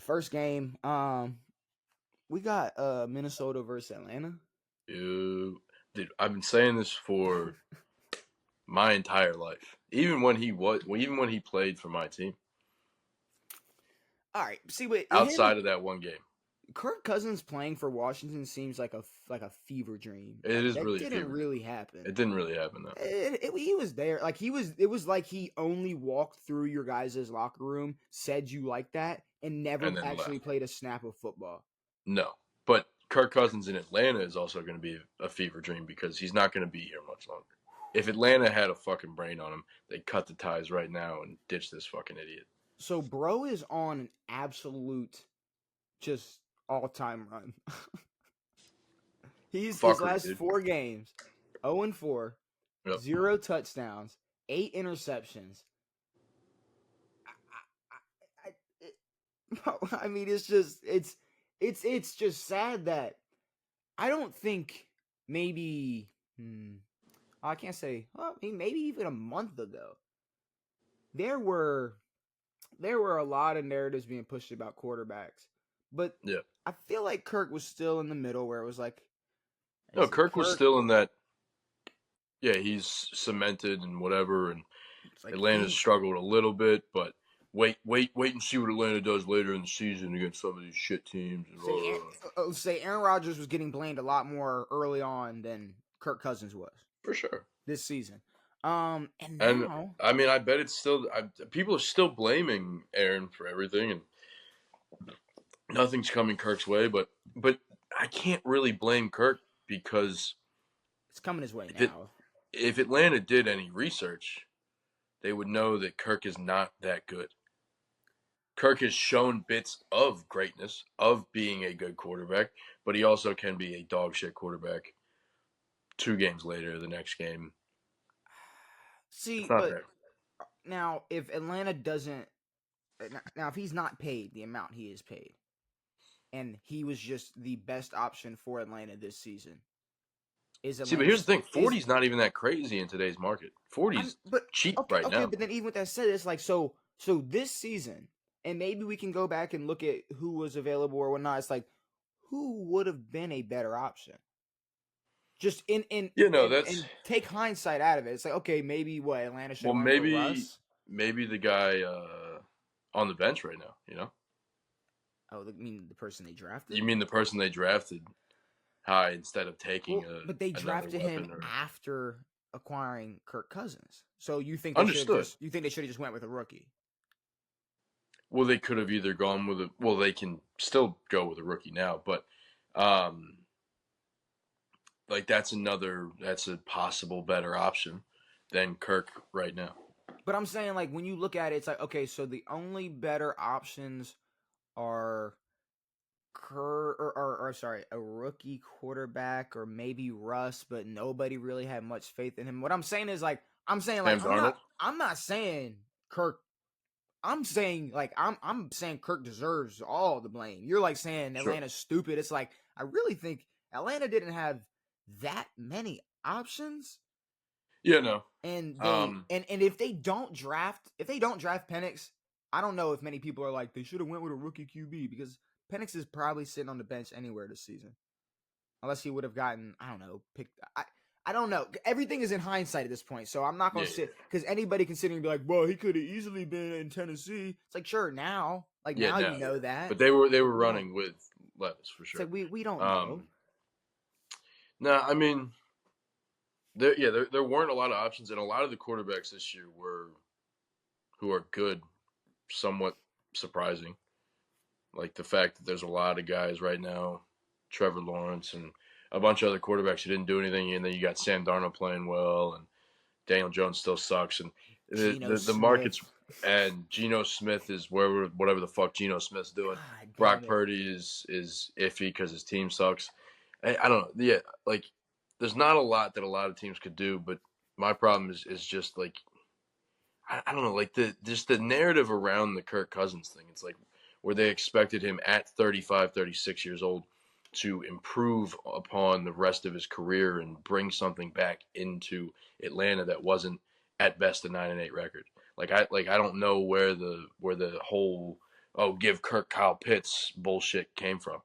First game, we got Minnesota versus Atlanta. Dude, I've been saying this for my entire life. Even when he played for my team, All right, see what him outside of that one game, Kirk Cousins playing for Washington seems like a fever dream. it Like is that really a didn't fever dream. really happen. It didn't really happen though. He was there. Like he was. It was like he only walked through your guys' locker room, said you like that, and never And then actually left. played a snap of football. No, but Kirk Cousins in Atlanta is also going to be a fever dream because he's not going to be here much longer. If Atlanta had a fucking brain on him, they'd cut the ties right now and ditch this fucking idiot. So bro is on an absolute, just all time run. His Fuckery, last dude. 4 games, 0-4, Yep. 0 touchdowns, 8 interceptions. I mean, it's just sad that I don't think maybe I can't say maybe even a month ago there were a lot of narratives being pushed about quarterbacks, but Yeah. I feel like Kirk was still in the middle where it was like, No, is it Kirk was Kirk? still in that. Yeah, he's cemented and whatever, and It's like Atlanta's he struggled a little bit, but wait and see what Atlanta does later in the season against some of these shit teams. say Aaron Rodgers was getting blamed a lot more early on than Kirk Cousins was For sure. this season. And And now I mean, I bet it's still people are still blaming Aaron for everything, and nothing's coming Kirk's way. But I can't really blame Kirk because it's coming his way if now. if Atlanta did any research, they would know that Kirk is not that good. Kirk has shown bits of greatness, of being a good quarterback, but he also can be a dog shit quarterback 2 games later, the next game. See, It's not but there. now if Atlanta doesn't, now if he's not paid the amount he is paid, and he was just the best option for Atlanta this season, is See, but Atlanta here's the thing: is 40's not even that crazy in today's market. 40's but cheap okay, right okay, now. but then even with that said, it's like so this season, and maybe we can go back and look at who was available or whatnot. It's like who would have been a better option? Just That's and take hindsight out of it. It's like okay, maybe what Atlanta should well, have went with maybe Russ. the guy on the bench right now. Oh, I mean the person they drafted. You mean the person they drafted high instead of taking Well, but they another drafted him weapon or after acquiring Kirk Cousins. So you think they should have understood. just went with a rookie? Well, they could have either gone with they can still go with a rookie now, but um, like that's a possible better option than Kirk right now. But I'm saying like when you look at it, it's like okay, so the only better options are or sorry, a rookie quarterback or maybe Russ, but nobody really had much faith in him. What I'm saying is like I'm saying like Sam Darnold. I'm not saying Kirk. I'm saying like I'm saying Kirk deserves all the blame. You're like saying Sure. Atlanta's stupid. It's like I really think Atlanta didn't have that many options. Yeah, no. And they and if they don't draft Penix, I don't know if many people are like they should have went with a rookie QB because Penix is probably sitting on the bench anywhere this season. Unless he would have gotten, I don't know, picked. I don't know. Everything is in hindsight at this point, so I'm not going to sit because anybody can sit here and be like, "Well, he could have easily been in Tennessee." It's like, sure, now, like now you know that, but they were running with Levis for sure. It's like we don't know. No, I mean, there weren't a lot of options, and a lot of the quarterbacks this year who are good, somewhat surprising. Like the fact that there's a lot of guys right now, Trevor Lawrence and a bunch of other quarterbacks who didn't do anything, and then you got Sam Darnold playing well, and Daniel Jones still sucks, and the markets and Geno Smith is whatever the fuck Geno Smith's doing. Brock Purdy is iffy because his team sucks. I don't know. Yeah, like there's not a lot that a lot of teams could do, but my problem is just like I don't know, like the narrative around the Kirk Cousins thing. It's like where they expected him at 35, 36 years old to improve upon the rest of his career and bring something back into Atlanta that wasn't at best a 9-8 record. Like I don't know where the whole give Kirk Kyle Pitts bullshit came from,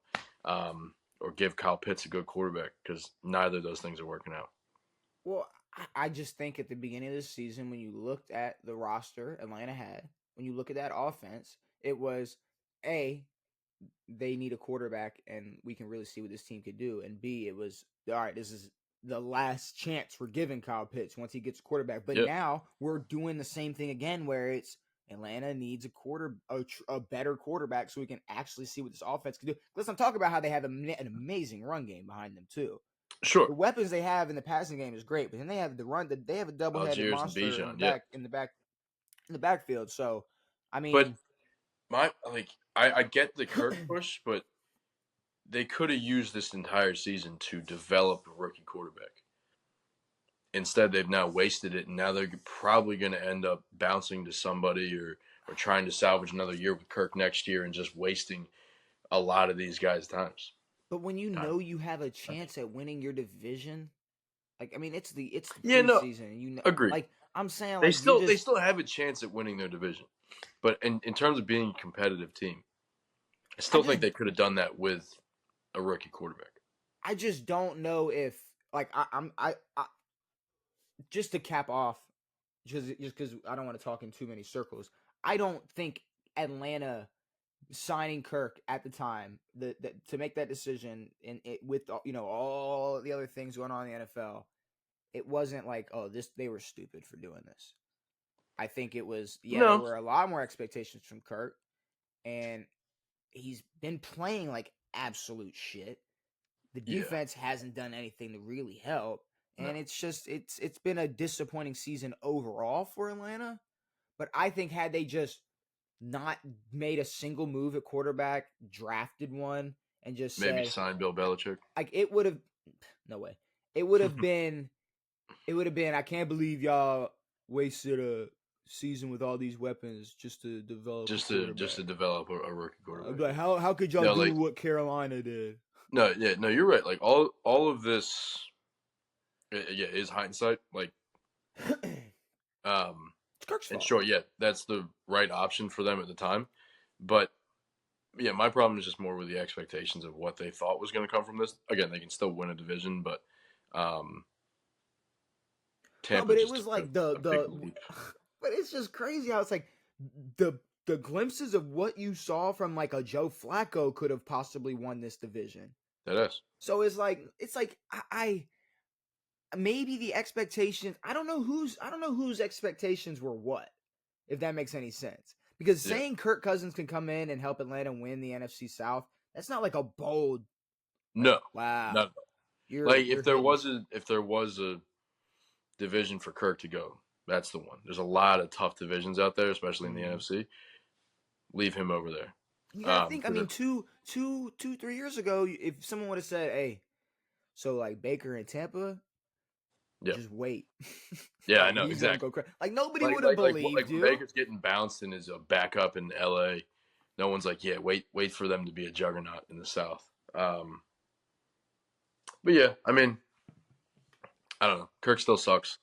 or give Kyle Pitts a good quarterback, because neither of those things are working out. Well, I just think at the beginning of the season, when you looked at the roster Atlanta had, when you look at that offense, it was A, they need a quarterback and we can really see what this team could do. And B, it was, all right, this is the last chance we're giving Kyle Pitts once he gets a quarterback. But Yep. now we're doing the same thing again where it's Atlanta needs a better quarterback so we can actually see what this offense can do. Listen, I'm talking about how they have an amazing run game behind them too. Sure. The weapons they have in the passing game is great, but then they have the run. They have a double-headed Algiers and monster Bijan, yeah. in the backfield. So, I But mean, I get the Kirk push, but they could have used this entire season to develop a rookie quarterback. Instead, they've now wasted it, and now they're probably going to end up bouncing to somebody or trying to salvage another year with Kirk next year and just wasting a lot of these guys' times. but when you know you have a chance at winning your division, like, I mean, it's the Yeah, no, preseason, and you know, agreed. like, I'm saying, They like, still have a chance at winning their division, but in terms of being a competitive team, I still think they could have done that with a rookie quarterback. I just don't know if, like, I just to cap off, just because I don't want to talk in too many circles. I don't think Atlanta signing Kirk at the time to make that decision with all the other things going on in the NFL, it wasn't like, oh, they were stupid for doing this. I think it was, there were a lot more expectations from Kirk, and he's been playing like absolute shit. The defense hasn't done anything to really help, and it's just it's been a disappointing season overall for Atlanta. But I think had they just not made a single move at quarterback, drafted one, and just maybe said, sign Bill Belichick, like, it would have, no way. It would have been, I can't believe y'all wasted a season with all these weapons just to develop just to develop a rookie quarterback. Like, how could y'all do what Carolina did? No, you're right. Like all of this, is hindsight. Like, it's Kirk's fault. And sure, that's the right option for them at the time. But yeah, my problem is just more with the expectations of what they thought was going to come from this. Again, they can still win a division, but Tampa. No, but it was like the but it's just crazy how it's like the glimpses of what you saw from like a Joe Flacco could have possibly won this division. That is. So it's like I maybe the expectations. I don't know whose expectations were what, if that makes any sense. Because saying Kirk Cousins can come in and help Atlanta win the NFC South, that's not like a bold. No. Wow. No. If there was a division for Kirk to go, that's the one. There's a lot of tough divisions out there, especially in the NFC. Leave him over there. You gotta think. I mean, 3 years ago, if someone would have said, "Hey, so like Baker in Tampa, just wait." Yeah, I know exactly. Like nobody would have believed you. Baker's getting bounced and is a backup in LA. No one's like, wait for them to be a juggernaut in the South. But yeah, I mean, I don't know. Kirk still sucks.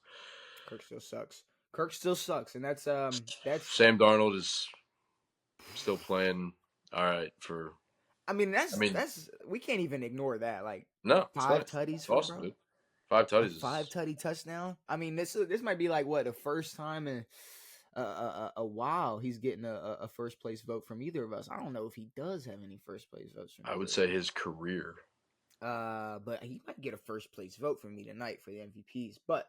And that's Sam Darnold is still playing all right for. I mean, that's we can't even ignore that. Like, no, 5 tutties for awesome, bro. Dude. 5 tutties. 5 tutty touchdown. I mean, this might be like what, the first time in a while he's getting a first place vote from either of us. I don't know if he does have any first place votes from I would say his career. But he might get a first place vote from me tonight for the MVPs. But